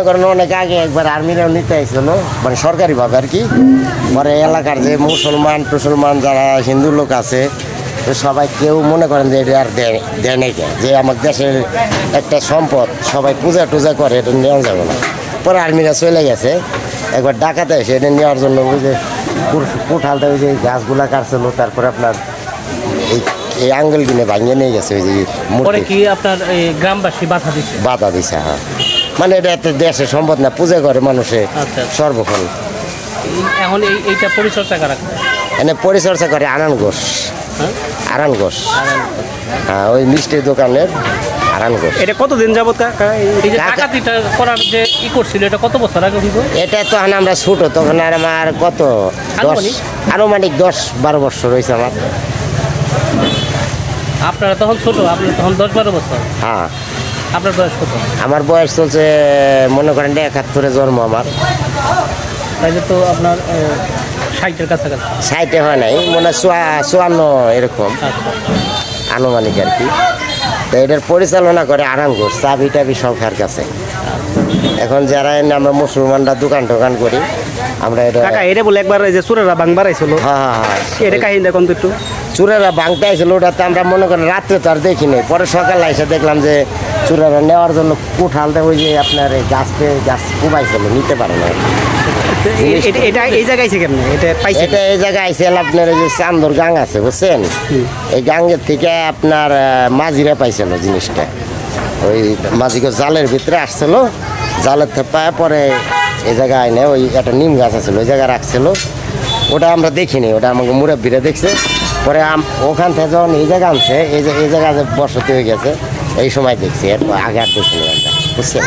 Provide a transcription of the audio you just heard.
কারণ অনেক আগে একবার আর্মিরাও নিতে আসছিল মানে সরকারিভাবে আর কি। পরে এলাকার যে মুসলমান যারা হিন্দু লোক আছে তো সবাই কেউ মনে করেন যে এটা আর দেয় নাই, যে আমার দেশের একটা সম্পদ সবাই পূজা টুজা করে, এটা নেওয়া যাবে না। পরে আর্মিরা চলে গেছে, একবার ডাকাতে এসে এটা নেওয়ার জন্য ওই যে কোঠালটা ওই যে গাছগুলা কাটছিল, তারপরে আপনার এই আঙ্গুল কিনে ভাঙিয়ে নিয়ে গেছে ওই যে পরে কি আপনার গ্রামবাসী বাধা দিছে। হ্যাঁ, মানে এটা একটা দেশের সম্পদ না, পূজা করে মানুষে সর্বক্ষণ। এখন এইটা পরিচর্যা করা এনে পরিচর্যা করে আনান ঘোষ। হ্যাঁ, ওই মিষ্টির দোকানের আনান ঘোষ। এটা কতদিন যাবত ডাকাতিটা করার যে করছিল, এটা কত বছর আগে? এটা তো আমরা ছোট তখন, আর আমার কত আনুমানিক 10-12 বছর হয়েছে আমার। আপনারা তখন ছোট, আপনার তখন 10-12 বছর? হ্যাঁ। আপনার বয়স কত? আমার বয়স চলছে মনে করেন 71-এ জন্ম আমার। তাইলে তো আপনার 60-এর কাছাকাছি। 60-এ হয় নাই, মনে 54 এরকম আনুমানিক আর কি। তো এটার পরিচালনা করে আরাম ঘোষ, চাবি টাবি সব এর কাছে। এখন যারা আমরা মুসলমানরা দোকান টোকান করি আমরা এটা বলে একবার যে চোরেরা ভাঙবার আইছিল। হ্যাঁ, এটা কাহিনী দেখুন তো একটু। চোরেরা ভাঙতে আইছিল, ওটাতে আমরা মনে করেন রাত্রে তো আর দেখিনি, পরে সকালে এসে দেখলাম যে চোরেরা নেওয়ার জন্য কোঠালটা ওই যে আপনার গাছ কুবাইছিল, নিতে পারে না। এটা এই জায়গায় কেমন এটা এই জায়গায় আইসে আপনার এই যে চান্দর গাং আছে বুঝছেন, এই গাঙ্গের থেকে আপনার মাঝিরা পাইছিল জিনিসটা। ওই মাঝিকে জালের ভিতরে আসছিল, জালের থেকে পায় পরে এই জায়গায় আইনে ওই একটা নিম গাছ আছে ওই জায়গায় রাখছিল। ওটা আমরা দেখিনি, ওটা আমাকে মুরব্বীরা দেখছে। পরে ওখান থেকে যখন এই জায়গা আনছে, এই জায়গায় বসতি হয়ে গেছে, এই সময় দেখছি, এরপর আগে আর দেখিনি বুঝছেন।